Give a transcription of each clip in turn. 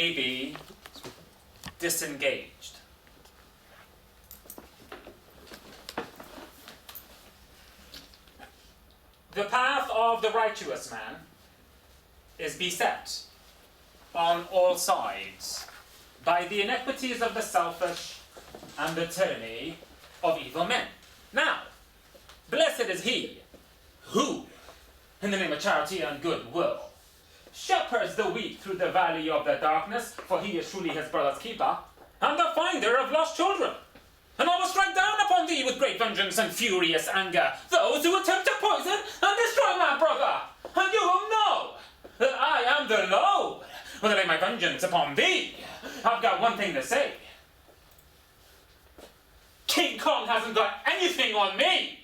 may be disengaged. The path of the righteous man is beset on all sides by the inequities of the selfish and the tyranny of evil men. Now, blessed is he who, in the name of charity and goodwill, shepherds the weak through the valley of the darkness, for he is truly his brother's keeper, and the finder of lost children. And I will strike down upon thee with great vengeance and furious anger those who attempt to poison and destroy my brother. And you will know that I am the Lord, when I lay my vengeance upon thee. I've got one thing to say. King Kong hasn't got anything on me.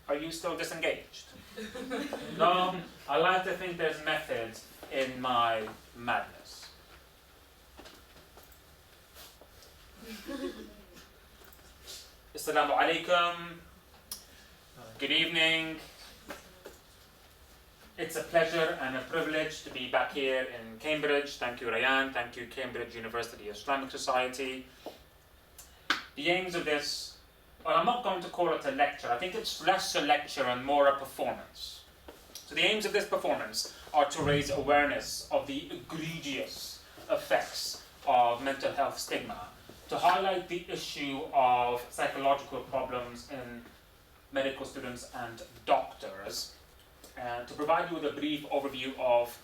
Are you still disengaged? No, I like to think there's method in my madness. Assalamu alaikum. Good evening. It's a pleasure and a privilege to be back here in Cambridge. Thank you, Rayan. Thank you, Cambridge University Islamic Society. The aims of this, well, I'm not going to call it a lecture. I think it's less a lecture and more a performance. So the aims of this performance are to raise awareness of the egregious effects of mental health stigma, to highlight the issue of psychological problems in medical students and doctors, and to provide you with a brief overview of,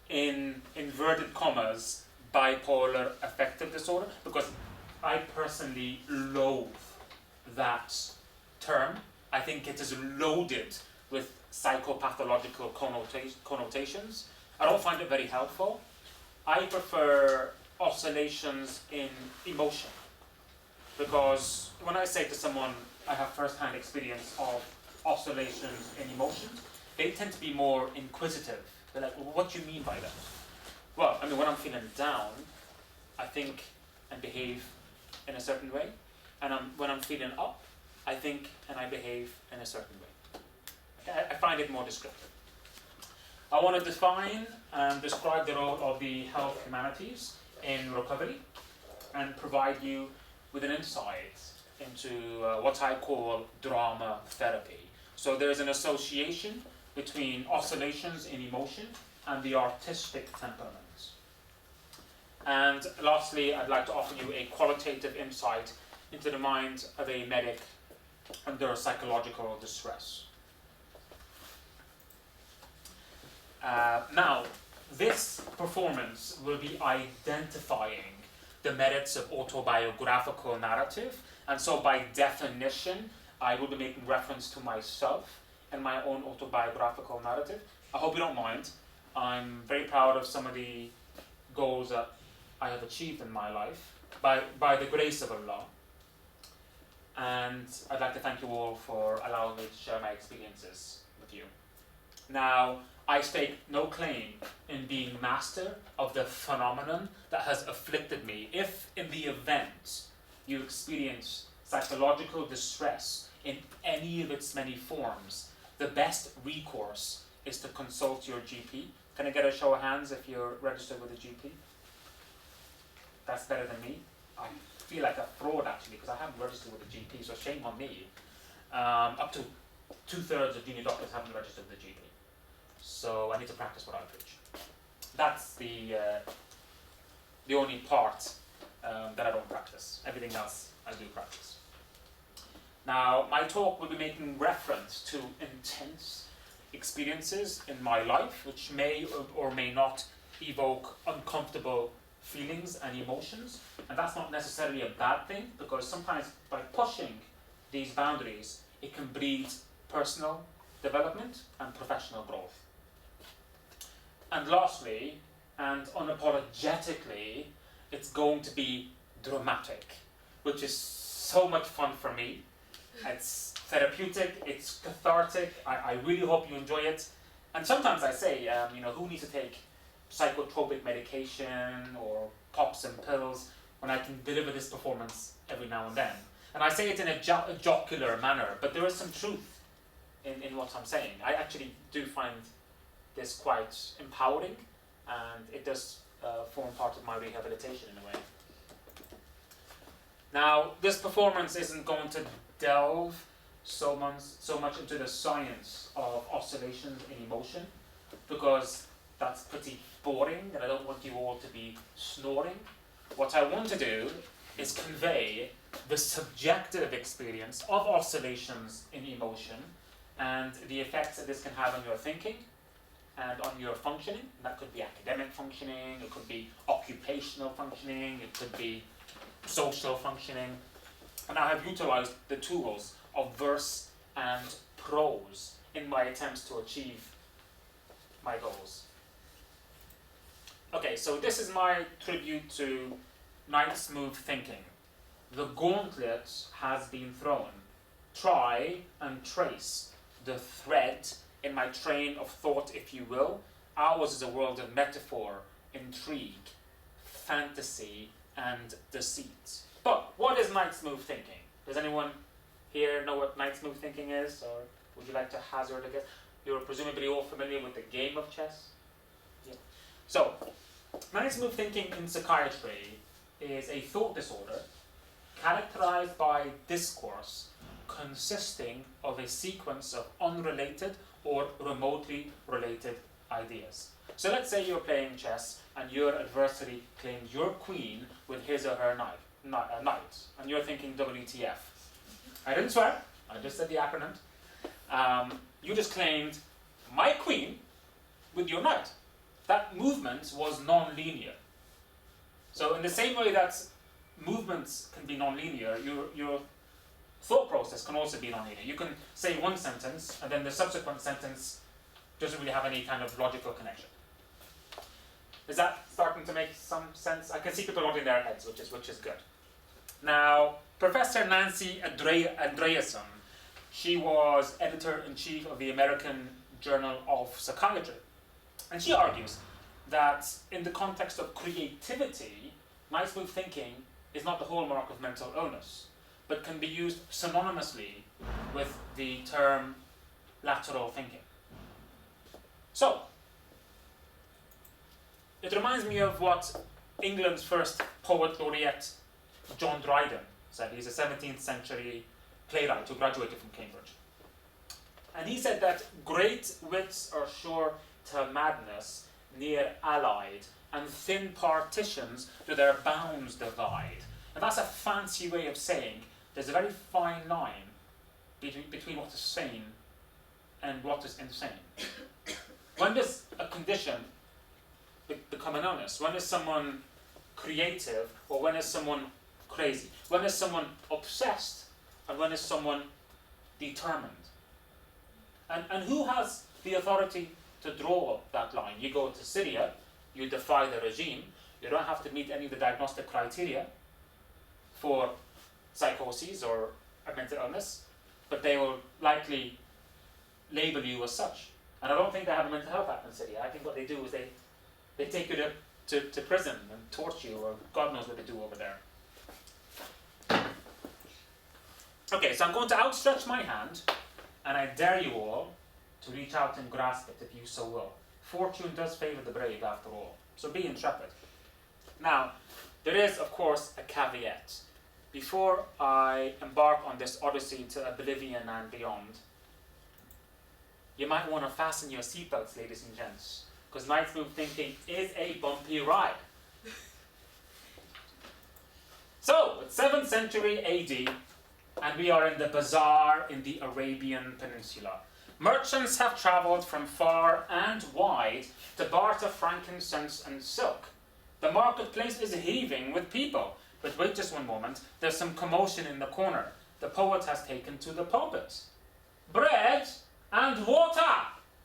in inverted commas, bipolar affective disorder, because I personally loathe that term. I think it is loaded with psychopathological connotations. I don't find it very helpful. I prefer oscillations in emotion, because when I say to someone I have first-hand experience of oscillations in emotions, they tend to be more inquisitive. They're like, well, what do you mean by that? Well, I mean, when I'm feeling down, I think and behave in a certain way, and when I'm feeling up, I think and I behave in a certain way. I find it more descriptive. I want to define and describe the role of the health humanities in recovery and provide you with an insight into what I call drama therapy. So there's an association between oscillations in emotion and the artistic temperaments. And lastly, I'd like to offer you a qualitative insight into the mind of a medic under psychological distress. Now, this performance will be identifying the merits of autobiographical narrative, and so by definition, I will be making reference to myself and my own autobiographical narrative. I hope you don't mind. I'm very proud of some of the goals that I have achieved in my life by the grace of Allah. And I'd like to thank you all for allowing me to share my experiences with you. Now, I stake no claim in being master of the phenomenon that has afflicted me. If in the event you experience psychological distress in any of its many forms, the best recourse is to consult your GP. Can I get a show of hands if you're registered with a GP? That's better than me. I feel like a fraud actually, because I haven't registered with a GP, so shame on me. Up to 2/3 of junior doctors haven't registered with a GP. So I need to practice what I preach. That's the only part that I don't practice. Everything else I do practice. Now, my talk will be making reference to intense experiences in my life, which may or may not evoke uncomfortable feelings and emotions. And that's not necessarily a bad thing, because sometimes by pushing these boundaries, it can breed personal development and professional growth. And lastly, and unapologetically, it's going to be dramatic, which is so much fun for me. It's therapeutic, it's cathartic. I really hope you enjoy it. And sometimes I say, who needs to take psychotropic medication or pop some pills when I can deliver this performance every now and then? And I say it in a jocular manner, but there is some truth in what I'm saying. I actually do find this quite empowering and it does form part of my rehabilitation in a way. Now, this performance isn't going to delve so much into the science of oscillations in emotion, because that's pretty boring, and I don't want you all to be snoring. What I want to do is convey the subjective experience of oscillations in emotion and the effects that this can have on your thinking and on your functioning. And that could be academic functioning, it could be occupational functioning, it could be social functioning. And I have utilized the tools of verse and prose in my attempts to achieve my goals. Okay, so this is my tribute to night smooth thinking. The gauntlet has been thrown. Try and trace the thread in my train of thought, if you will. Ours is a world of metaphor, intrigue, fantasy, and deceit. But what is night smooth thinking? Does anyone here know what night smooth thinking is? Or would you like to hazard a guess? You're presumably all familiar with the game of chess? Yeah. So, night smooth thinking in psychiatry is a thought disorder characterized by discourse consisting of a sequence of unrelated or remotely related ideas. So let's say you're playing chess and your adversary claims your queen with his or her knight, and you're thinking WTF. I didn't swear, I just said the acronym. You just claimed my queen with your knight. That movement was non-linear. So in the same way that movements can be non-linear, your thought process can also be non-linear. You can say one sentence, and then the subsequent sentence doesn't really have any kind of logical connection. Is that starting to make some sense? I can see people nodding their heads, which is good. Now, Professor Nancy Andreasen, she was editor-in-chief of the American Journal of Psychiatry. And she argues that in the context of creativity, night smooth thinking is not the hallmark of mental illness, but can be used synonymously with the term lateral thinking. So, it reminds me of what England's first poet laureate, John Dryden, said. He's a 17th century playwright who graduated from Cambridge. And he said that great wits are sure to madness, near allied, and thin partitions to their bounds divide. And that's a fancy way of saying there's a very fine line between what is sane and what is insane. When does a condition become an illness? When is someone creative, or when is someone crazy? When is someone obsessed, and when is someone determined? And who has the authority to draw that line? You go to Syria, you defy the regime, you don't have to meet any of the diagnostic criteria for psychosis or a mental illness, but they will likely label you as such. And I don't think they have a mental health act in Syria. I think what they do is they take you to prison and torture you, or God knows what they do over there. Okay, so I'm going to outstretch my hand, and I dare you all to reach out and grasp it if you so will. Fortune does favor the brave after all, so be intrepid. Now, there is, of course, a caveat. Before I embark on this odyssey to oblivion and beyond, you might want to fasten your seatbelts, ladies and gents, because night smooth thinking is a bumpy ride. So, it's 7th century AD, and we are in the bazaar in the Arabian Peninsula. Merchants have travelled from far and wide to barter frankincense and silk. The marketplace is heaving with people. But wait just one moment, there's some commotion in the corner. The poet has taken to the pulpit. Bread and water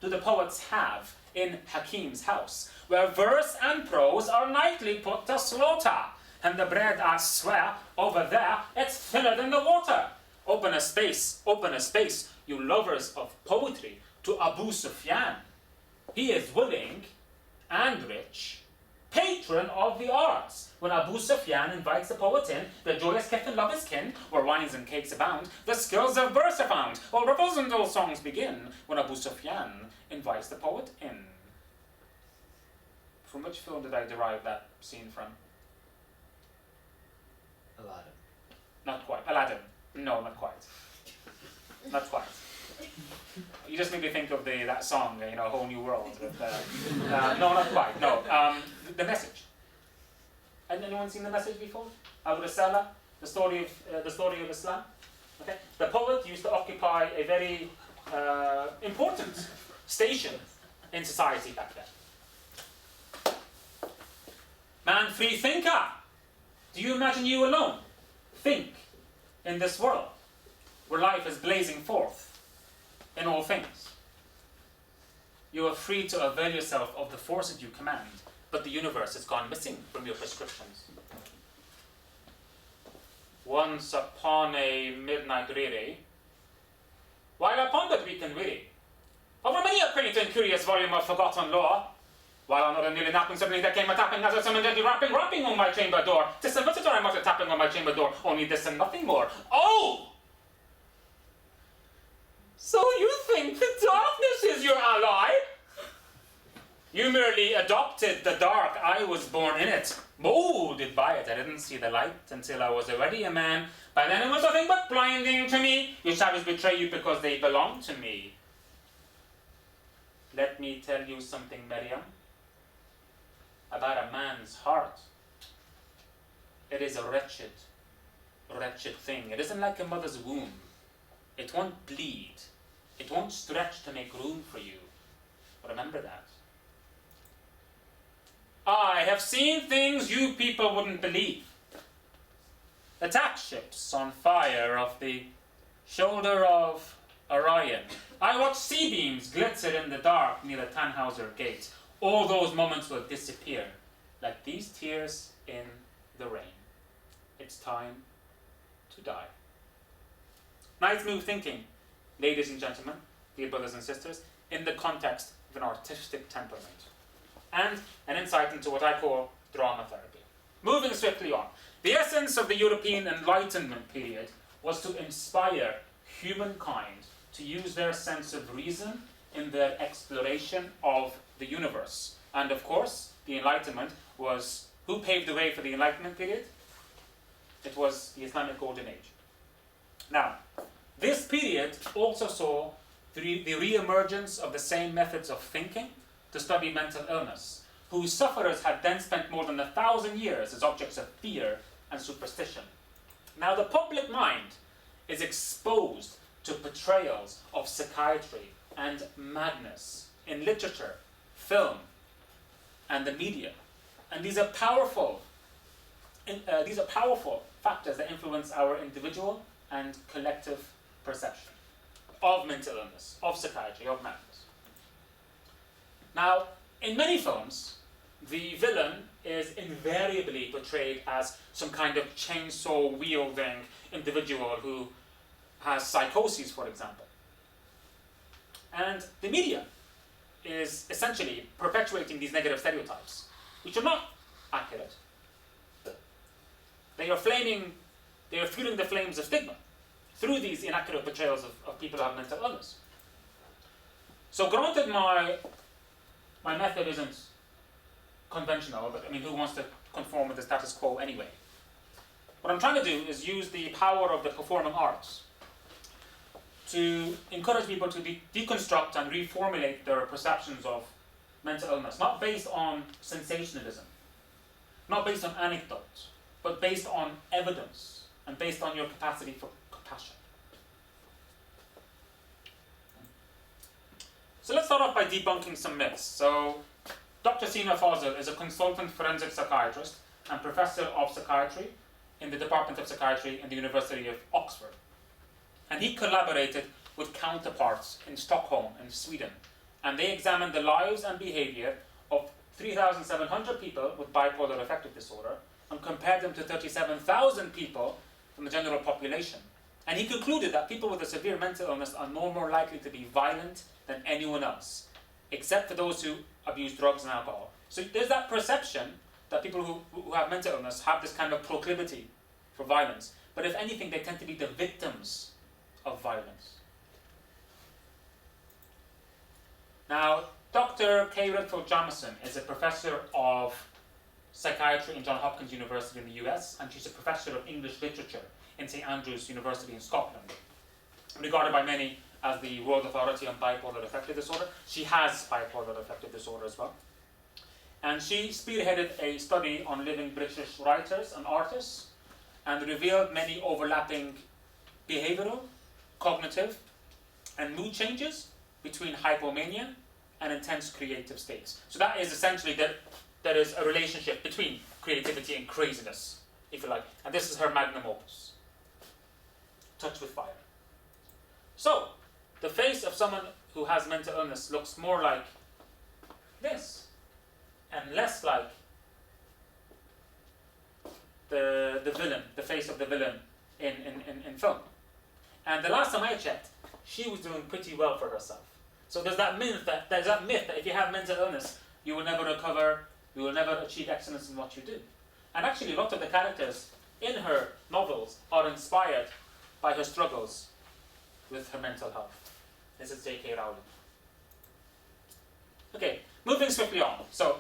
do the poets have in Hakim's house, where verse and prose are nightly put to slaughter. And the bread, I swear, over there, it's thinner than the water. Open a space, you lovers of poetry, to Abu Sufyan. He is willing and rich, patron of the arts. When Abu Sufyan invites the poet in, the joyous kith and love is kin, where wines and cakes abound, the skills of verse are found, all revels and all songs begin, when Abu Sufyan invites the poet in. From which film did I derive that scene from? Aladdin. Not quite. Aladdin. No, not quite. Not quite. You just made me think of that song, A Whole New World. No, not quite. No. The Message. Has anyone seen The Message before? Abu Rasala, the story of Islam. Okay. The poet used to occupy a very important station in society back then. Man, free thinker. Do you imagine you alone think in this world where life is blazing forth in all things? You are free to avail yourself of the forces you command, but the universe has gone missing from your prescriptions. Once upon a midnight reverie, while I pondered weak and weary over many a quaint and curious volume of forgotten lore, while another nearly napping, suddenly there came a tapping as if someone gently rapping on my chamber door. 'Tis a visitor I muttered, tapping on my chamber door, only this and nothing more. Oh! So you think the darkness is your ally? You merely adopted the dark. I was born in it, molded by it. I didn't see the light until I was already a man. By then it was nothing but blinding to me. Your shadows betray you because they belong to me. Let me tell you something, Maryam, about a man's heart. It is a wretched, wretched thing. It isn't like a mother's womb. It won't bleed. It won't stretch to make room for you. Remember that. I have seen things you people wouldn't believe. Attack ships on fire off the shoulder of Orion. I watched sea beams glitter in the dark near the Tannhauser Gate. All those moments will disappear like these tears in the rain. It's time to die. Nice move thinking, ladies and gentlemen, dear brothers and sisters, in the context of an artistic temperament. And an insight into what I call drama therapy. Moving swiftly on. The essence of the European Enlightenment period was to inspire humankind to use their sense of reason in their exploration of the universe. And of course, the Enlightenment was, who paved the way for the Enlightenment period? It was the Islamic Golden Age. Now, this period also saw the re-emergence of the same methods of thinking to study mental illness, whose sufferers had then spent more than 1,000 years as objects of fear and superstition. Now, the public mind is exposed to portrayals of psychiatry and madness in literature, film, and the media. And these are powerful factors that influence our individual and collective perception of mental illness, of psychiatry, of madness. Now, in many films, the villain is invariably portrayed as some kind of chainsaw-wielding individual who has psychoses, for example. And the media is essentially perpetuating these negative stereotypes, which are not accurate. They are fueling the flames of stigma through these inaccurate portrayals of people who have mental illness. So granted my method isn't conventional, but who wants to conform with the status quo anyway? What I'm trying to do is use the power of the performing arts to encourage people to deconstruct and reformulate their perceptions of mental illness, not based on sensationalism, not based on anecdotes, but based on evidence and based on your capacity for compassion. So let's start off by debunking some myths. So Dr. Sina Fazil is a consultant forensic psychiatrist and professor of psychiatry in the Department of Psychiatry in the University of Oxford. And he collaborated with counterparts in Stockholm and Sweden. And they examined the lives and behavior of 3,700 people with bipolar affective disorder and compared them to 37,000 people from the general population. And he concluded that people with a severe mental illness are no more likely to be violent than anyone else, except for those who abuse drugs and alcohol. So there's that perception that people who have mental illness have this kind of proclivity for violence. But if anything, they tend to be the victims of violence. Now, Dr. Kay Redfield Jamison is a professor of psychiatry in Johns Hopkins University in the US, and she's a professor of English literature in St Andrews University in Scotland. Regarded by many as the world authority on bipolar affective disorder. She has bipolar affective disorder as well. And she spearheaded a study on living British writers and artists and revealed many overlapping behavioral, cognitive, and mood changes between hypomania and intense creative states. So that is essentially that there is a relationship between creativity and craziness, if you like. And this is her magnum opus, Touch with Fire. So, the face of someone who has mental illness looks more like this, and less like the villain, the face of the villain in film. And the last time I checked, she was doing pretty well for herself. So there's that myth that if you have mental illness, you will never recover, you will never achieve excellence in what you do. And actually, a lot of the characters in her novels are inspired by her struggles with her mental health. This is J.K. Rowling. Okay, moving swiftly on. So,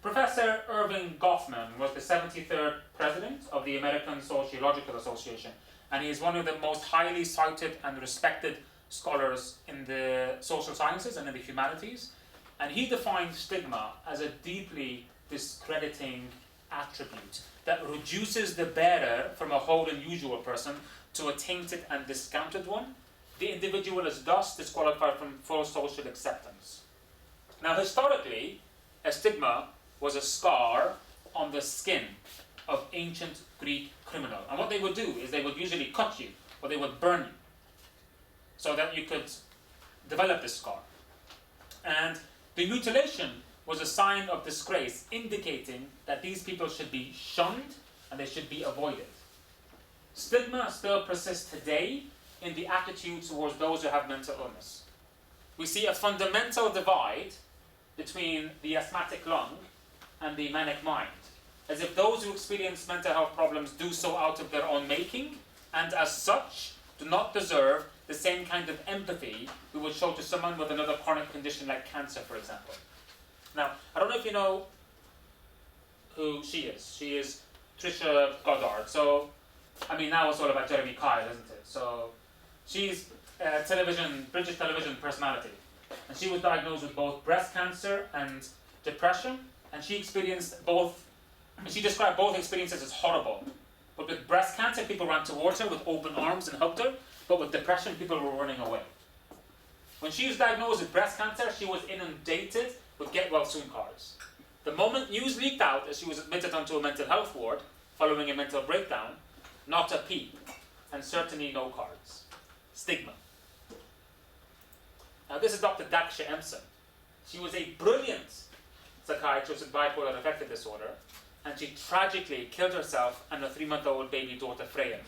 Professor Irving Goffman was the 73rd president of the American Sociological Association, and he is one of the most highly cited and respected scholars in the social sciences and in the humanities. And he defined stigma as a deeply discrediting attribute that reduces the bearer from a whole and usual person to a tainted and discounted one. The individual is thus disqualified from full social acceptance. Now, historically, a stigma was a scar on the skin of ancient Greek criminal. And what they would do is they would usually cut you, or they would burn you, so that you could develop this scar. And the mutilation was a sign of disgrace, indicating that these people should be shunned and they should be avoided. Stigma still persists today in the attitude towards those who have mental illness. We see a fundamental divide between the asthmatic lung and the manic mind, as if those who experience mental health problems do so out of their own making, and as such do not deserve the same kind of empathy we would show to someone with another chronic condition like cancer, for example. Now, I don't know if you know who she is. She is Trisha Goddard. So, I mean, now it's all about Jeremy Kyle, isn't it? So, she's a British television personality. And she was diagnosed with both breast cancer and depression. And she experienced both, and she described both experiences as horrible. But with breast cancer, people ran towards her with open arms and hugged her. But with depression, people were running away. When she was diagnosed with breast cancer, she was inundated with get well soon cards. The moment news leaked out as she was admitted onto a mental health ward following a mental breakdown, not a peep, and certainly no cards. Stigma. Now this is Dr. Daksha Empson. She was a brilliant psychiatrist with bipolar affective disorder, and she tragically killed herself and her 3-month-old baby daughter Freya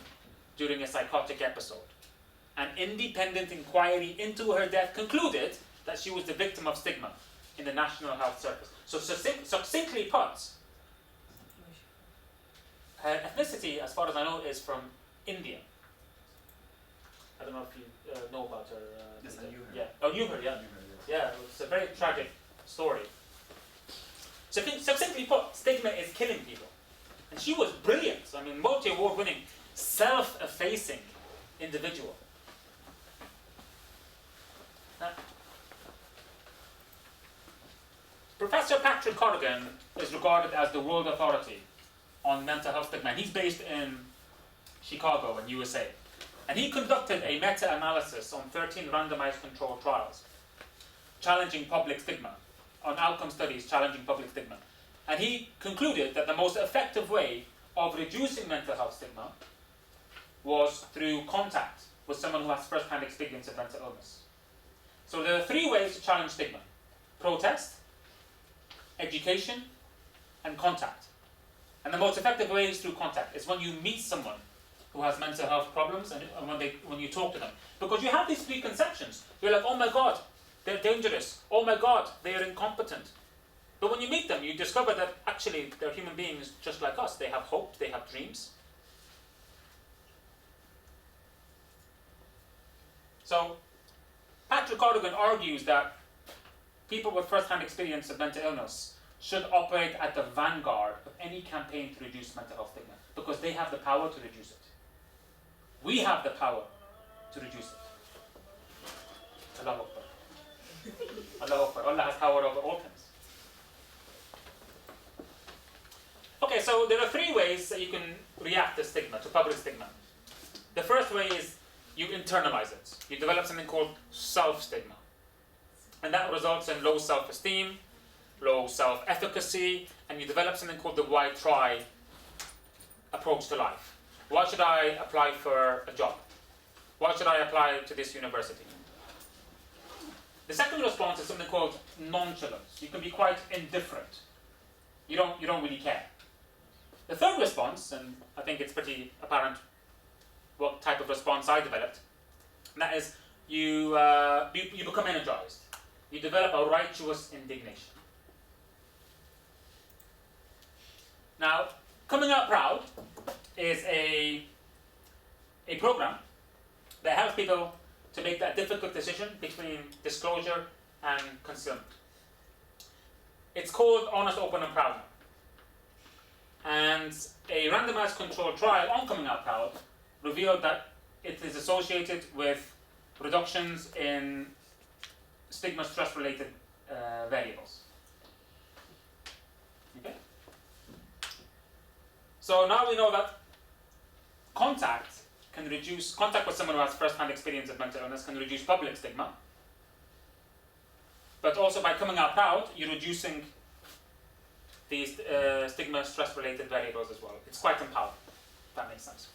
during a psychotic episode. An independent inquiry into her death concluded that she was the victim of stigma in the National Health Service. So succinctly put, her ethnicity, as far as I know, is from India. I don't know if you know about her. Yes, I knew her. Yeah. Oh, knew her, yeah. Yeah, it's a very tragic story. Succinctly put, stigma is killing people. And she was brilliant. I mean, multi-award winning, self-effacing individual. Now, Professor Patrick Corrigan is regarded as the world authority on mental health stigma. And he's based in Chicago in USA. And he conducted a meta-analysis on 13 randomized controlled trials challenging public stigma, on outcome studies challenging public stigma. And he concluded that the most effective way of reducing mental health stigma was through contact with someone who has first-hand experience of mental illness. So there are 3 ways to challenge stigma: protest, education, and contact. And the most effective way is through contact. It's when you meet someone who has mental health problems and when you talk to them. Because you have these preconceptions. You're like, oh my God, they're dangerous. Oh my God, they are incompetent. But when you meet them, you discover that actually they're human beings just like us. They have hope, they have dreams. So, Patrick Corrigan argues that people with first-hand experience of mental illness should operate at the vanguard of any campaign to reduce mental health stigma, because they have the power to reduce it. We have the power to reduce it. Allahu Akbar. Allahu Akbar. Allah has power over all things. Okay, so there are three ways that you can react to stigma, to public stigma. The first way is you internalize it. You develop something called self-stigma. And that results in low self-esteem, low self-efficacy, and you develop something called the why try approach to life. Why should I apply for a job? Why should I apply to this university? The second response is something called nonchalance. You can be quite indifferent. You don't really care. The third response, and I think it's pretty apparent what type of response I developed, and that is you become energized. You develop a righteous indignation. Now, Coming Out Proud is a program that helps people to make that difficult decision between disclosure and concealment. It's called Honest, Open and Proud. And a randomized controlled trial on Coming Out Proud revealed that it is associated with reductions in stigma stress-related variables. Okay? So now we know that contact with someone who has first-hand experience of mental illness can reduce public stigma. But also by coming out proud, you're reducing these stigma stress-related variables as well. It's quite empowering, if that makes sense.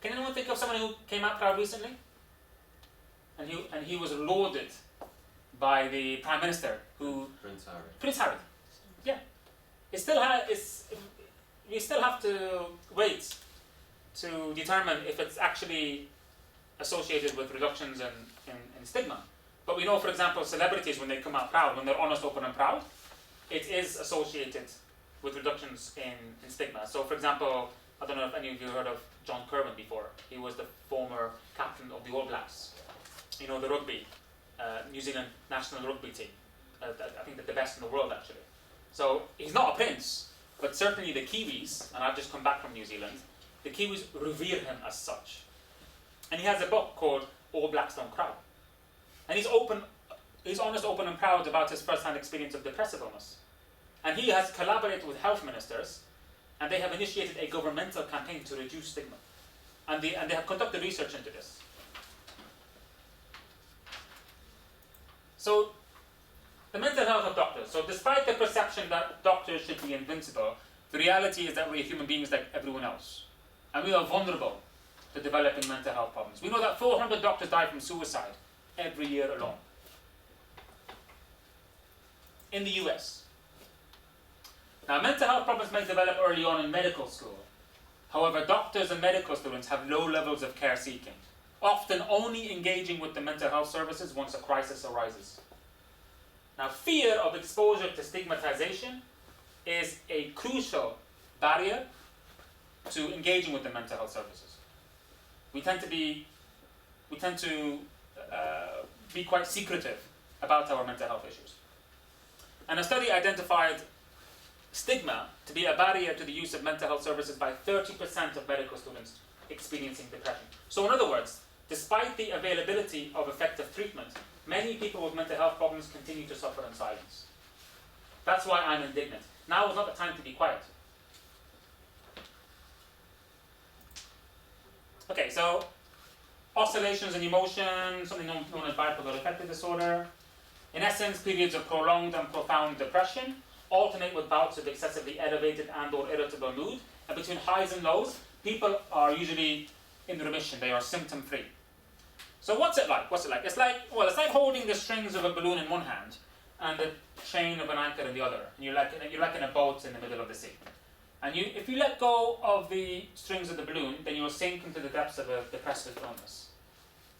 Can anyone think of someone who came out proud recently? And he was lauded by the Prime Minister, who... Prince Harry. Yeah. We still have to wait to determine if it's actually associated with reductions in stigma. But we know, for example, celebrities, when they come out proud, when they're honest, open and proud, it is associated with reductions in stigma. So, for example, I don't know if any of you heard of John Kirwan before. He was the former captain of the All Blacks. You know, the rugby, New Zealand national rugby team. I think they're the best in the world, actually. So, he's not a prince, but certainly the Kiwis, and I've just come back from New Zealand, the Kiwis revere him as such. And he has a book called All Blacks Don't Cry. And he's honest, open and proud about his first-hand experience of depressive illness. And he has collaborated with health ministers, and they have initiated a governmental campaign to reduce stigma. And they have conducted research into this. So, the mental health of doctors. So despite the perception that doctors should be invincible, the reality is that we're human beings like everyone else. And we are vulnerable to developing mental health problems. We know that 400 doctors die from suicide every year alone. In the US. Now, mental health problems may develop early on in medical school. However, doctors and medical students have low levels of care seeking, often only engaging with the mental health services once a crisis arises. Now, fear of exposure to stigmatization is a crucial barrier to engaging with the mental health services. We tend to be quite secretive about our mental health issues. And a study identified stigma to be a barrier to the use of mental health services by 30% of medical students experiencing depression. So in other words, despite the availability of effective treatment, many people with mental health problems continue to suffer in silence. That's why I'm indignant. Now is not the time to be quiet. Okay, so oscillations in emotion, something known as bipolar affective disorder. In essence, periods of prolonged and profound depression alternate with bouts of excessively elevated and or irritable mood. And between highs and lows, people are usually in remission. They are symptom-free. So what's it like? It's like holding the strings of a balloon in one hand and the chain of an anchor in the other. And you're like in a boat in the middle of the sea. And if you let go of the strings of the balloon, then you'll sink into the depths of a depressive illness.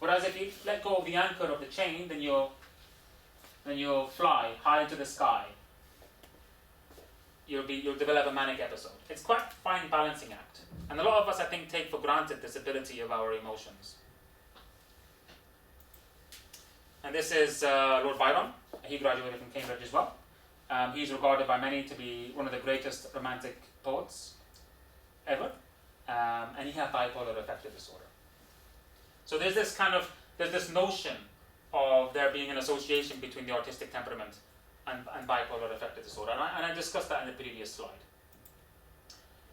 Whereas if you let go of the anchor of the chain, then you'll fly high into the sky. You'll develop a manic episode. It's quite a fine balancing act. And a lot of us, I think, take for granted this ability of our emotions. And this is Lord Byron. He graduated from Cambridge as well. He's regarded by many to be one of the greatest romantic poets ever. And he had bipolar affective disorder. So there's this notion of there being an association between the artistic temperament and bipolar affective disorder. And I discussed that in the previous slide.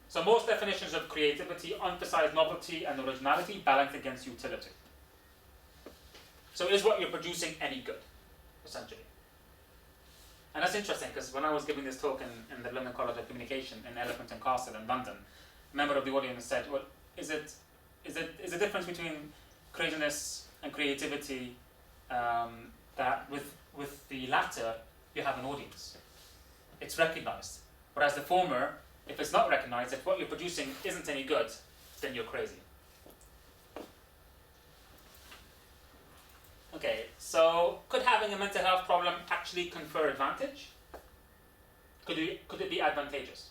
So most definitions of creativity emphasize novelty and originality balanced against utility. So is what you're producing any good, essentially? And that's interesting, because when I was giving this talk in the London College of Communication in Elephant and Castle in London, a member of the audience said, well, is the difference between craziness and creativity that with the latter, you have an audience. It's recognized. Whereas the former, if it's not recognized, if what you're producing isn't any good, then you're crazy. Okay, so could having a mental health problem actually confer advantage? Could it be advantageous?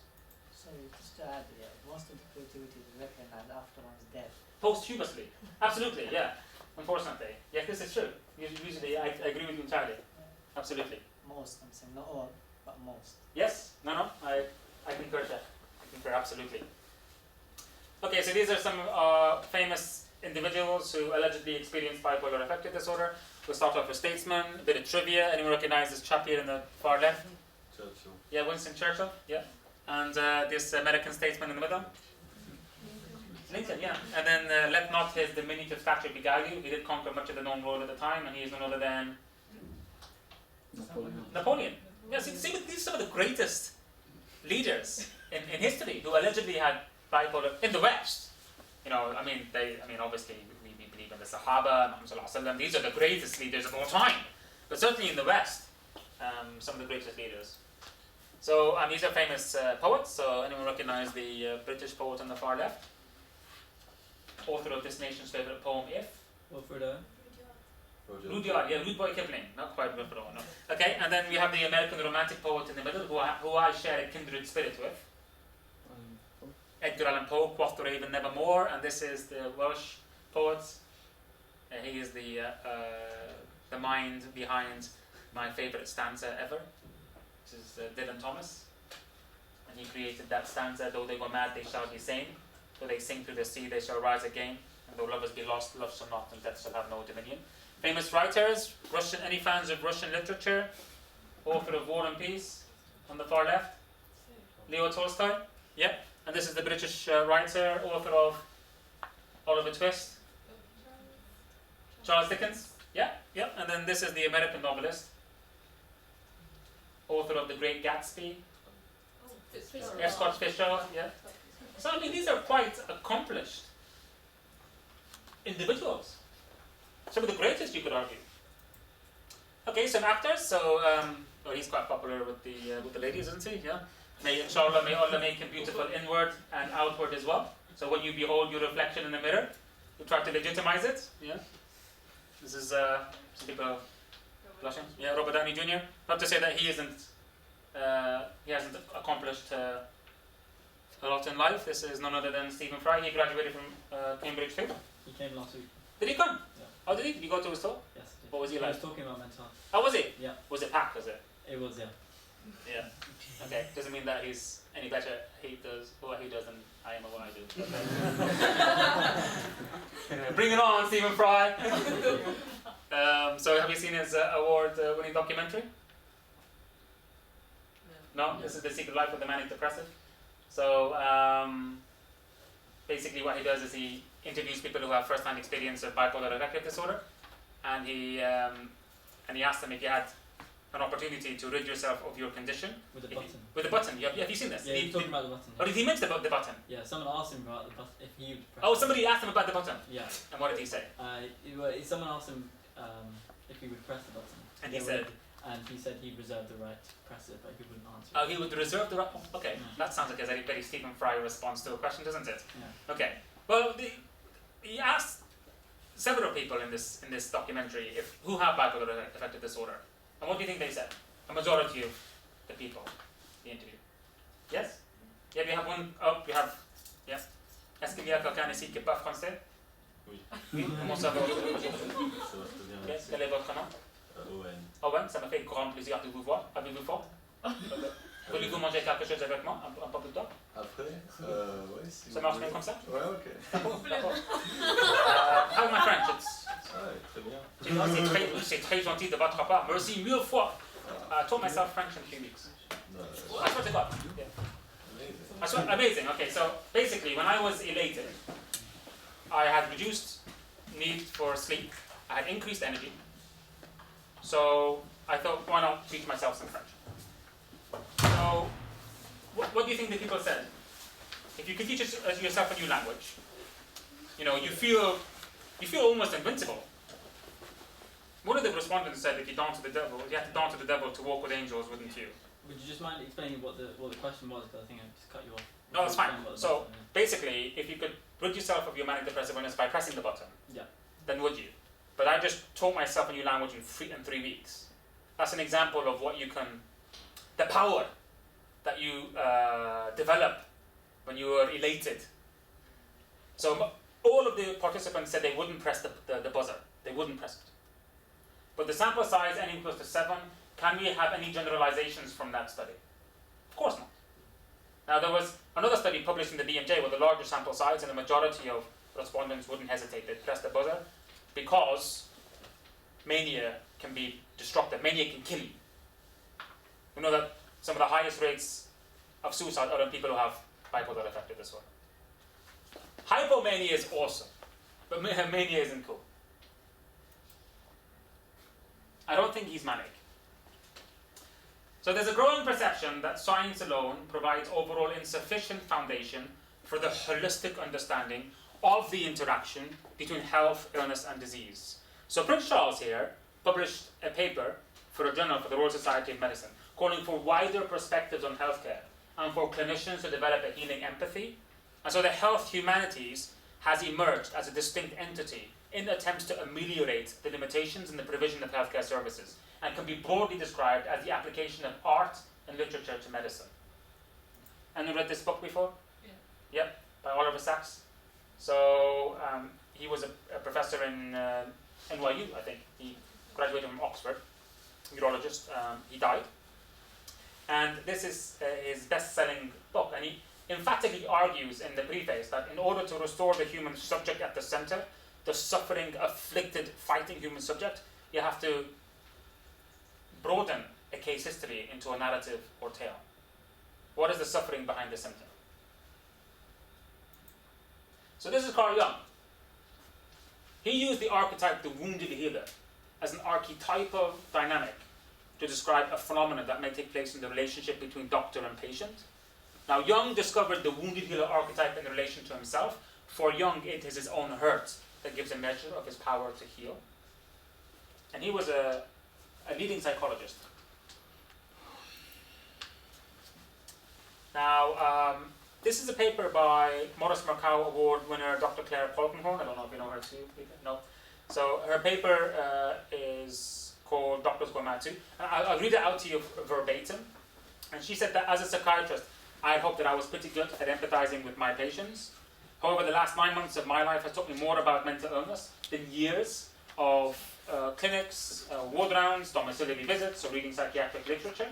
Sorry, just to add, most of the creativity is recognized after one's death. Posthumously, absolutely, yeah. Unfortunately, yes, this is true. Usually, I agree with you entirely. Absolutely. Most, I'm saying, not all, but most. Yes, I concur, Shaykh. I concur, absolutely. Okay, so these are some famous individuals who allegedly experienced bipolar affective disorder. We'll start off with statesmen, a bit of trivia. Anyone recognize this chap here in the far left? Churchill. Yeah, Winston Churchill, yeah. And this American statesman in the middle? Lincoln, yeah. And then let not his diminutive stature beguile you. He did conquer much of the known world at the time, and he is none other than Napoleon. Yeah, see, these are some of the greatest leaders in history who allegedly had bipolar in the West. You know, obviously we believe in the Sahaba, Muhammad. These are the greatest leaders of all time. But certainly in the West, some of the greatest leaders. So these are famous poets. So anyone recognize the British poet on the far left? Author of this nation's favorite poem, If? Wilfred Owen. Rudyard, yeah, Rudyard Kipling, not quite Wilfred Owen, no. Okay, and then we have the American romantic poet in the middle, who I share a kindred spirit with. Edgar Allan Poe, Quoth the Raven Nevermore, and this is the Welsh poet. He is the mind behind my favourite stanza ever, which is Dylan Thomas. And he created that stanza, though they go mad, they shall be sane. Though they sink through the sea, they shall rise again. And though lovers be lost, love shall not, and death shall have no dominion. Famous writers, any fans of Russian literature? Author of War and Peace, on the far left. Leo Tolstoy, yeah. And this is the British writer, author of Oliver Twist. Charles Dickens, yeah. And then this is the American novelist, author of The Great Gatsby. F. Scott Fitzgerald, yeah. So these are quite accomplished individuals. Some of the greatest, you could argue. Okay, some actors. So, he's quite popular with the ladies, isn't he? Yeah. May Allah make him beautiful inward and outward as well. So when you behold your reflection in the mirror, you try to legitimize it. Yeah. This is some people blushing. Yeah, Robert Downey Jr. Not to say that he hasn't accomplished a lot in life. This is none other than Stephen Fry. He graduated from Cambridge too. He came last week. Did he come? Yeah. Oh, did he? Did you go to his talk? Yes, I did. What was he He like? was talking about mental health. Oh, was he? Yeah. Was it packed, was it? It was, yeah. Yeah. Okay. Doesn't mean that he's any better what he does than I am or what I do. Bring it on, Stephen Fry. So have you seen his award-winning documentary? No. This is The Secret Life of the Manic Depressive. So basically what he does is he interviews people who have first-hand experience of bipolar affective disorder, and he asks them if you had an opportunity to rid yourself of your condition. With a button. With a button. Have you seen this? Yeah, he's talking about the button. Or did he mention the button? Yeah, someone asked him about the button, if he would press Oh, somebody asked him about the button. Yeah. And what did he say? Someone asked him if he would press the button. And he said? And he said he'd reserve the right to press it, but he wouldn't answer. Oh, he would reserve the right. Okay, Yeah. that sounds like a very Stephen Fry response to a question, doesn't it? Yeah. Okay. Well, he asked several people in this documentary who have bipolar affective disorder, and what do you think they said? A majority of the people he interviewed. Yes. Yeah, we have one. Oh, we have. Yeah. Est-ce qu'il y a quelqu'un ici qui parle français? Oui. Oui. Comment ça va? Yes. Quel est votre nom? Owen. Owen, ça m'a fait grand plaisir de vous voir. Avez-vous faim? Voulez-vous manger quelque chose avec moi un peu plus tard? Après, ouais, si Ça vous marche voulez. bien comme ça? Ouais, ok. D'accord. How's my French? Ouais, très bien. Tu vois, c'est très gentil de votre part. Merci mille fois. I taught myself French in 3 weeks. No, I swear to God. Yeah. amazing. I swear, amazing. Okay, so basically, when I was elated, I had reduced need for sleep. I had increased energy. So I thought, why not teach myself some French? So, what do you think the people said? If you can teach yourself a new language, you know, you feel almost invincible. One of the respondents said, if you dance to the devil, you have to dance to the devil to walk with angels, wouldn't you? Would you just mind explaining what the question was? Because I think I just cut you off. No, that's fine. Explain what the So button is. basically, if you could rid yourself of your manic depressive illness by pressing the button, Yeah. then would you? But I just taught myself a new language in 3 weeks. That's an example of what you can, the power that you develop when you are elated. So all of the participants said they wouldn't press the buzzer. They wouldn't press it. But the sample size n equals to 7, can we have any generalizations from that study? Of course not. Now there was another study published in the BMJ with a larger sample size, and the majority of respondents wouldn't hesitate. They'd press the buzzer because mania can be destructive. Mania can kill you. We know that some of the highest rates of suicide are in people who have bipolar affective disorder. Hypomania is awesome, but mania isn't cool. I don't think he's manic. So there's a growing perception that science alone provides overall insufficient foundation for the holistic understanding of the interaction between health, illness, and disease. So Prince Charles here published a paper for a journal for the Royal Society of Medicine calling for wider perspectives on healthcare and for clinicians to develop a healing empathy. And so the health humanities has emerged as a distinct entity in attempts to ameliorate the limitations in the provision of healthcare services, and can be broadly described as the application of art and literature to medicine. And you read this book before? Yeah. Yep, by Oliver Sacks. So he was a professor in NYU, I think. He graduated from Oxford, urologist. He died. And this is his best-selling book. And he emphatically argues in the preface that in order to restore the human subject at the center, the suffering, afflicted, fighting human subject, you have to broaden a case history into a narrative or tale. What is the suffering behind the symptom? So this is Carl Jung. He used the archetype, the wounded healer, as an archetypal dynamic to describe a phenomenon that may take place in the relationship between doctor and patient. Now Jung discovered the wounded healer archetype in relation to himself. For Jung, it is his own hurt that gives a measure of his power to heal. And he was a leading psychologist. Now, this is a paper by Maurice Markow Award winner Dr. Claire Polkinghorne. I don't know if you know her too. No. So her paper is called Doctors Go Mad Too. And I'll read it out to you verbatim. And she said that as a psychiatrist, I hope that I was pretty good at empathizing with my patients. However, the last 9 months of my life has taught me more about mental illness than years of clinics, ward rounds, domiciliary visits, or reading psychiatric literature.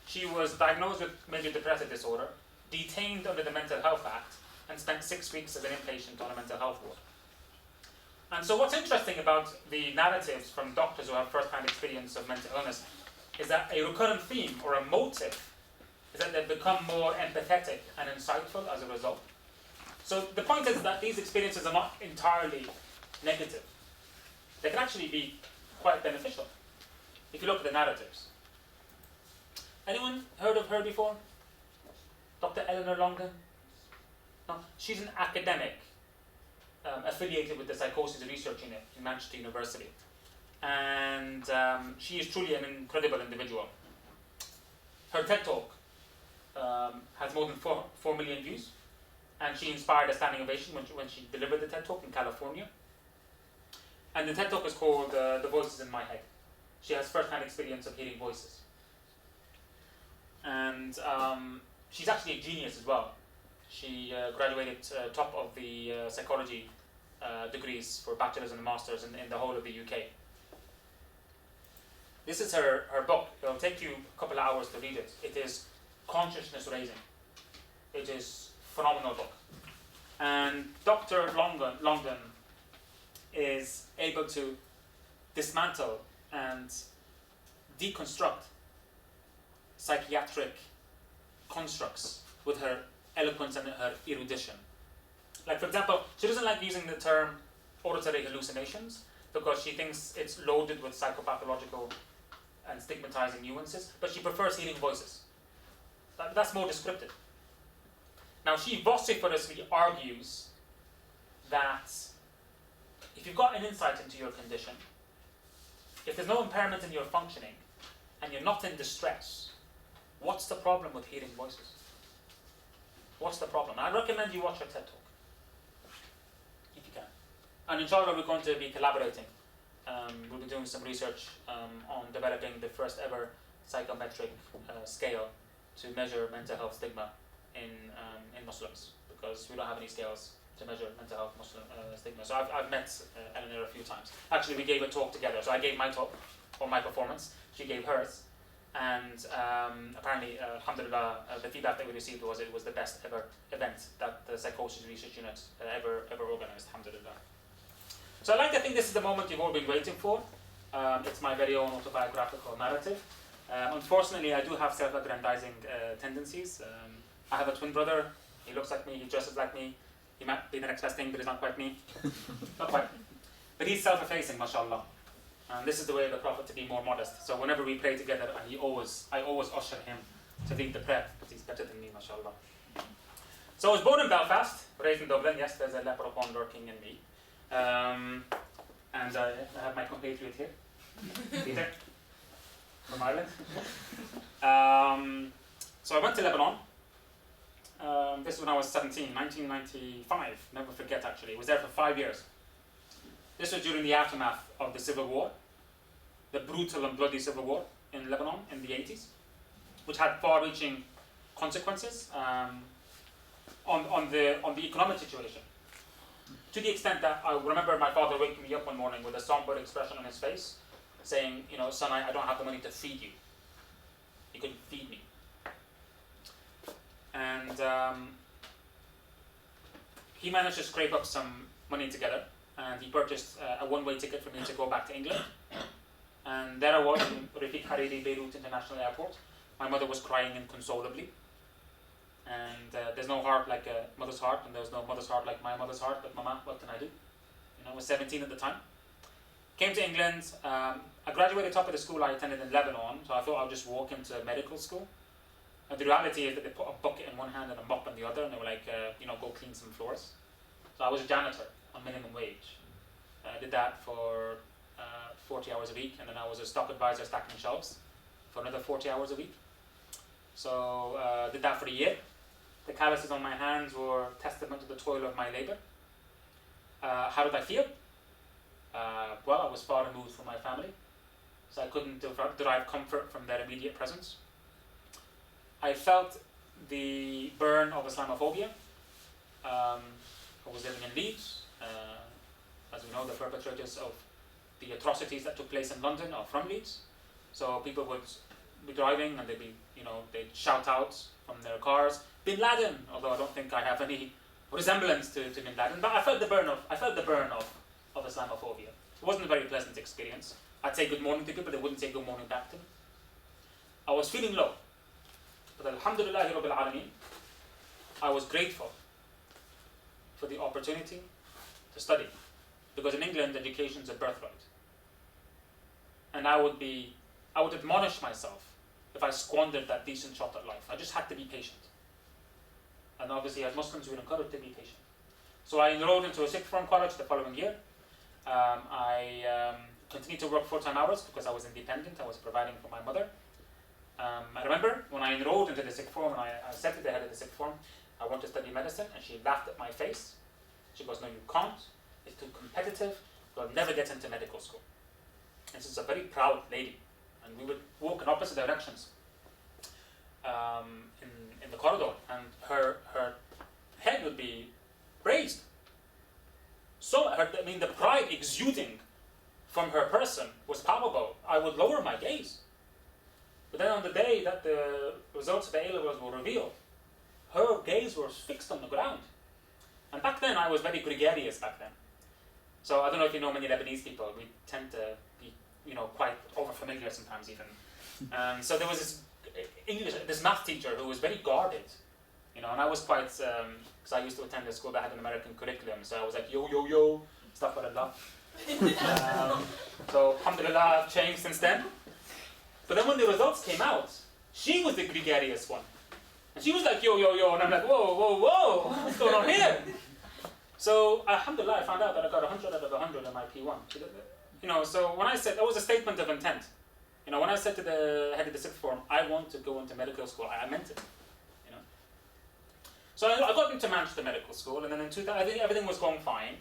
She was diagnosed with major depressive disorder, detained under the Mental Health Act, and spent 6 weeks as an inpatient on a mental health ward. And so what's interesting about the narratives from doctors who have first-hand experience of mental illness is that a recurrent theme or a motive is that they've become more empathetic and insightful as a result. So the point is that these experiences are not entirely negative. They can actually be quite beneficial if you look at the narratives. Anyone heard of her before? Dr. Eleanor Longden? No, she's an academic affiliated with the Psychosis Research Unit in Manchester University. And she is truly an incredible individual. Her TED Talk has more than 4 million views. And she inspired a standing ovation when she delivered the TED Talk in California. And the TED Talk is called The Voices in My Head. She has first-hand experience of hearing voices. And she's actually a genius as well. She graduated top of the psychology degrees for bachelor's and masters in the whole of the UK. This is her book. It'll take you a couple of hours to read it. It is consciousness raising. It is a phenomenal book. And Dr. Longdon is able to dismantle and deconstruct psychiatric constructs with her eloquence and her erudition. Like, for example, she doesn't like using the term auditory hallucinations because she thinks it's loaded with psychopathological and stigmatizing nuances, but she prefers hearing voices. That's more descriptive. Now, she vociferously argues that if you've got an insight into your condition, if there's no impairment in your functioning, and you're not in distress, what's the problem with hearing voices? What's the problem? I recommend you watch her TED Talk, if you can. And inshallah, we're going to be collaborating. We'll be doing some research on developing the first ever psychometric scale to measure mental health stigma in Muslims, because we don't have any scales to measure mental health Muslim stigma. So I've met Eleanor a few times. Actually, we gave a talk together. So I gave my talk, or my performance. She gave hers. And apparently, alhamdulillah, the feedback that we received was it was the best ever event that the Psychosis Research Unit ever organized, alhamdulillah. So I like to think this is the moment you've all been waiting for. It's my very own autobiographical narrative. Unfortunately, I do have self-aggrandizing tendencies. I have a twin brother. He looks like me, he dresses like me. He might be the next best thing, but he's not quite me. Not quite. But he's self-effacing, mashallah. And this is the way of the Prophet, to be more modest. So whenever we pray together, I always usher him to lead the prayer, because he's better than me, mashallah. So I was born in Belfast, raised in Dublin. Yes, there's a leprechaun lurking in me. And I have my compatriot here, Peter, from Ireland. So I went to Lebanon. This is when I was 17, 1995. Never forget, actually. I was there for 5 years. This was during the aftermath of the civil war, the brutal and bloody civil war in Lebanon in the 80s, which had far-reaching consequences on the economic situation. To the extent that I remember my father waking me up one morning with a somber expression on his face, saying, you know, son, I don't have the money to feed you. He couldn't feed me. And he managed to scrape up some money together, and he purchased a one-way ticket for me to go back to England. And there I was in Rafiq Hariri Beirut International Airport. My mother was crying inconsolably. And there's no heart like a mother's heart, and there's no mother's heart like my mother's heart, but mama, what can I do? You know, I was 17 at the time. Came to England. I graduated top of the school I attended in Lebanon, so I thought I'd just walk into medical school. And the reality is that they put a bucket in one hand and a mop in the other, and they were like, you know, go clean some floors. So I was a janitor on minimum wage. I did that for 40 hours a week, and then I was a stock advisor stacking shelves for another 40 hours a week. So did that for a year. The calluses on my hands were testament to the toil of my labor. How did I feel? Well, I was far removed from my family, so I couldn't derive comfort from their immediate presence. I felt the burn of Islamophobia. I was living in Leeds. As we know, the perpetrators of the atrocities that took place in London are from Leeds. So people would be driving and they'd shout out from their cars, Bin Laden, although I don't think I have any resemblance to Bin Laden, but I felt the burn of Islamophobia. It wasn't a very pleasant experience. I'd say good morning to people, they wouldn't say good morning back to me. I was feeling low. But alhamdulillah Rabbil Alameen, I was grateful for the opportunity to study. Because in England, education is a birthright. And I would admonish myself if I squandered that decent shot at life. I just had to be patient. And obviously, as Muslims, we're encouraged to be patient. So I enrolled into a sixth form college the following year. I continued to work full-time hours because I was independent. I was providing for my mother. I remember when I enrolled into the sixth form, and I said to the head of the sixth form, I want to study medicine, and she laughed at my face. She goes, no, you can't. It's too competitive. You'll never get into medical school. And she's a very proud lady. And we would walk in opposite directions in the corridor, and her head would be raised. So, the pride exuding from her person was palpable, I would lower my gaze. But then on the day that the results of the A-levels were revealed, her gaze was fixed on the ground. And back then, I was very gregarious back then. So I don't know if you know many Lebanese people, we tend to be, quite over-familiar sometimes even. So there was this math teacher who was very guarded, and I was quite, because I used to attend a school that had an American curriculum, so I was like, yo, yo, yo, stuff like that. So alhamdulillah, I've changed since then. But then when the results came out, she was the gregarious one. And she was like, yo, yo, yo, and I'm like, whoa, whoa, whoa, what's going on here? So alhamdulillah, I found out that I got 100 out of 100 on my P1. So when I said, that was a statement of intent. When I said to the head of the sixth form, I want to go into medical school, I meant it. So I got into Manchester Medical School, and then in 2000, I think everything was going fine.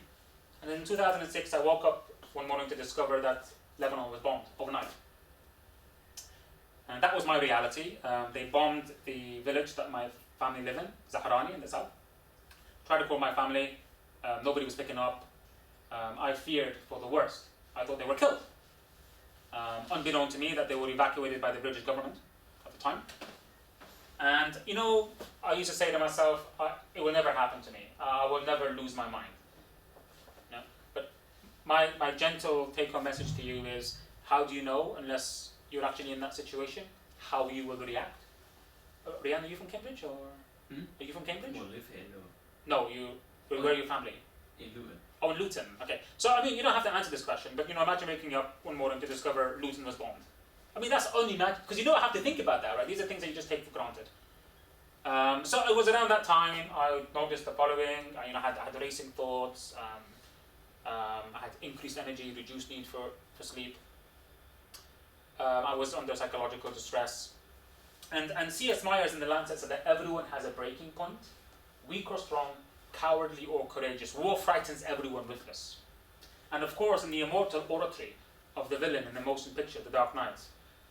And then in 2006, I woke up one morning to discover that Lebanon was bombed overnight. And that was my reality. They bombed the village that my family live in, Zahrani in the south. Tried to call my family, nobody was picking up. I feared for the worst. I thought they were killed. Unbeknown to me that they were evacuated by the British government at the time. And I used to say to myself, it will never happen to me. I will never lose my mind. But my gentle take-home message to you is, how do you know, unless you're actually in that situation, how you will react? Rian, are you from Cambridge or? Are you from Cambridge? Well, live here, No, where are your family? in Luton. Oh, in Luton. Okay. So you don't have to answer this question, but imagine waking up one morning to discover Luton was bombed. That's unimaginable, because you don't have to think about that, right? These are things that you just take for granted. So it was around that time I noticed the following. I had racing thoughts. I had increased energy, reduced need for sleep. I was under psychological distress. And C.S. Myers in The Lancet said that everyone has a breaking point, weak or strong, cowardly or courageous. War frightens everyone ruthless. And of course, in the immortal oratory of the villain in the motion picture, The Dark Knight,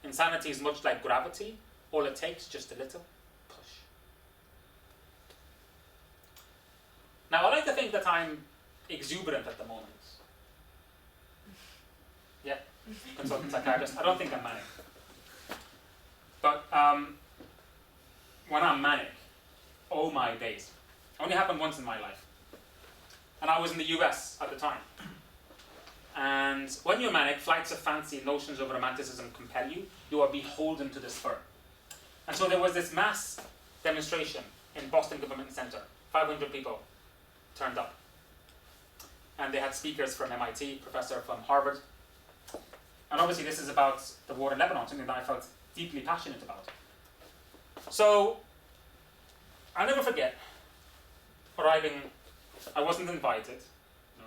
insanity is much like gravity. All it takes, just a little push. Now, I like to think that I'm exuberant at the moment. Yeah, consultant psychiatrist. I don't think I'm manic. But when I'm manic, oh my days. Only happened once in my life. And I was in the US at the time. And when you're manic, flights of fancy, notions of romanticism compel you. You are beholden to this fur. And so there was this mass demonstration in Boston Government Center. 500 people turned up. And they had speakers from MIT, professor from Harvard. And obviously this is about the war in Lebanon, something that I felt deeply passionate about. So, I'll never forget arriving. I wasn't invited.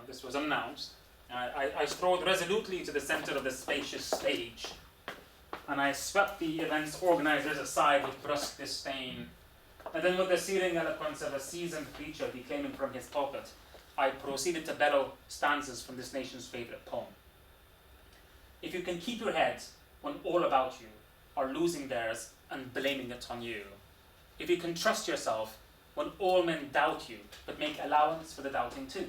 This was unannounced. I strolled resolutely to the center of the spacious stage, and I swept the event's organizers aside with brusque disdain. And then with the searing eloquence of a seasoned preacher declaiming from his pulpit, I proceeded to bellow stanzas from this nation's favorite poem. If you can keep your head when all about you are losing theirs and blaming it on you, if you can trust yourself when all men doubt you, but make allowance for the doubting too,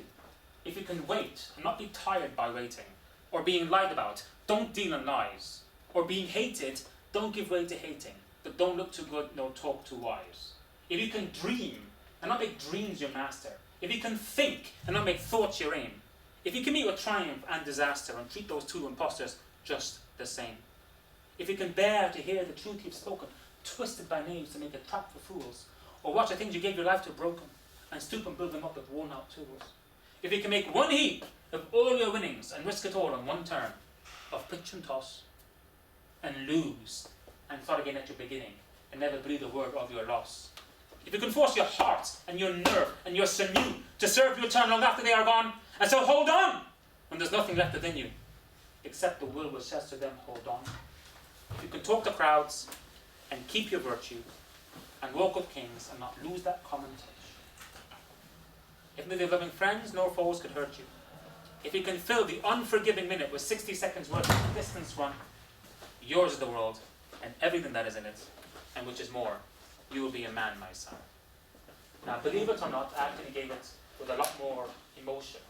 if you can wait and not be tired by waiting, or being lied about, don't deal in lies, or being hated, don't give way to hating, but don't look too good nor talk too wise. If you can dream and not make dreams your master, if you can think and not make thoughts your aim, if you can meet with triumph and disaster and treat those two impostors just the same, if you can bear to hear the truth you've spoken, twisted by names to make a trap for fools, or watch the things you gave your life to broken, and stoop and build them up with worn out tools, if you can make one heap of all your winnings and risk it all on one turn of pitch and toss, and lose, and start again at your beginning, and never breathe a word of your loss, if you can force your heart and your nerve and your sinew to serve your turn long after they are gone, and so hold on when there's nothing left within you, except the will which says to them, hold on. If you can talk to crowds and keep your virtue, and walk with kings and not lose that common touch. If neither loving friends nor foes could hurt you, if you can fill the unforgiving minute with 60 seconds worth of distance run, yours is the world and everything that is in it, and which is more, you will be a man, my son. Now, believe it or not, I actually gave it with a lot more emotion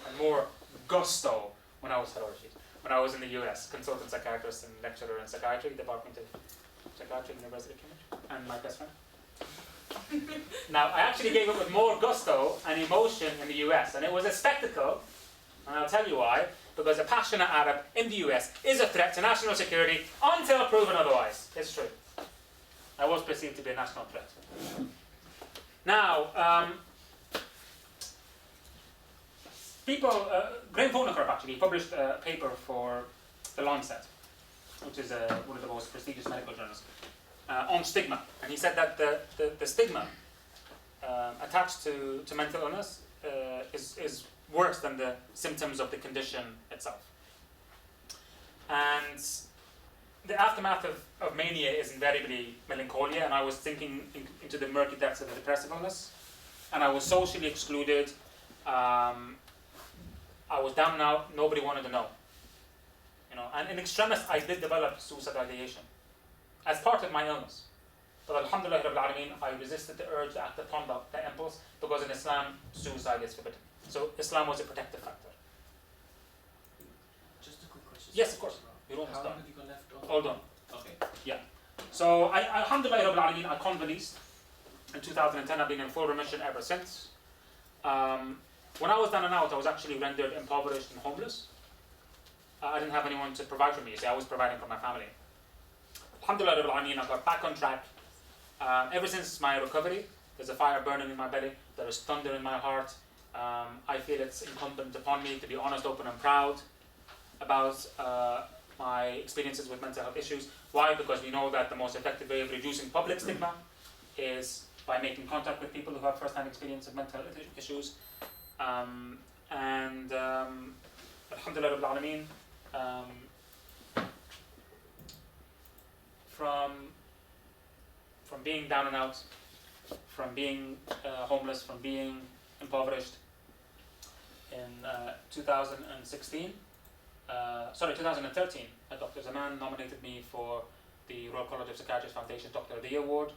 and more gusto when I was Sellars. when I was in the US, consultant psychiatrist and lecturer in psychiatry, Department of Psychiatry, University of Cambridge, and my best friend. Now, I actually gave it with more gusto and emotion in the US, and it was a spectacle, and I'll tell you why, because a passionate Arab in the US is a threat to national security until proven otherwise. It's true. I was perceived to be a national threat. Now, Graham Volnekerb actually published a paper for The Lancet, which is one of the most prestigious medical journals, on stigma. And he said that the stigma attached to mental illness is worse than the symptoms of the condition itself. And the aftermath of mania is invariably melancholia, and I was sinking into the murky depths of a depressive illness, and I was socially excluded. I was down and out, nobody wanted to know. And in extremis, I did develop suicidal ideation as part of my illness. But alhamdulillah Rabbil Alameen, I resisted the urge to act upon the impulse, because in Islam, suicide is forbidden. So Islam was a protective factor. Just a quick question. Yes, of course. You're almost How done. long have you got left on? All done. Okay. So alhamdulillah Rabbil Alameen, I convalesced in 2010. I've been in full remission ever since. When I was down and out, I was actually rendered impoverished and homeless. I didn't have anyone to provide for me. I was providing for my family. Alhamdulillah Rabbil Alameen, I got back on track. Ever since my recovery, there's a fire burning in my belly. There is thunder in my heart. I feel it's incumbent upon me to be honest, open, and proud about my experiences with mental health issues. Why? Because we know that the most effective way of reducing public stigma is by making contact with people who have first-hand experience of mental health issues. Alhamdulillah Rabbil Alameen, from being down and out, from being homeless, from being impoverished, in 2013, Dr. Zaman nominated me for the Royal College of Psychiatrists Foundation Doctor of the Year Award,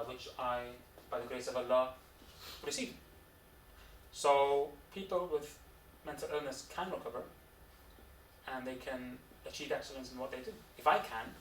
which I, by the grace of Allah, received. So people with mental illness can recover, and they can achieve excellence in what they do. If I can,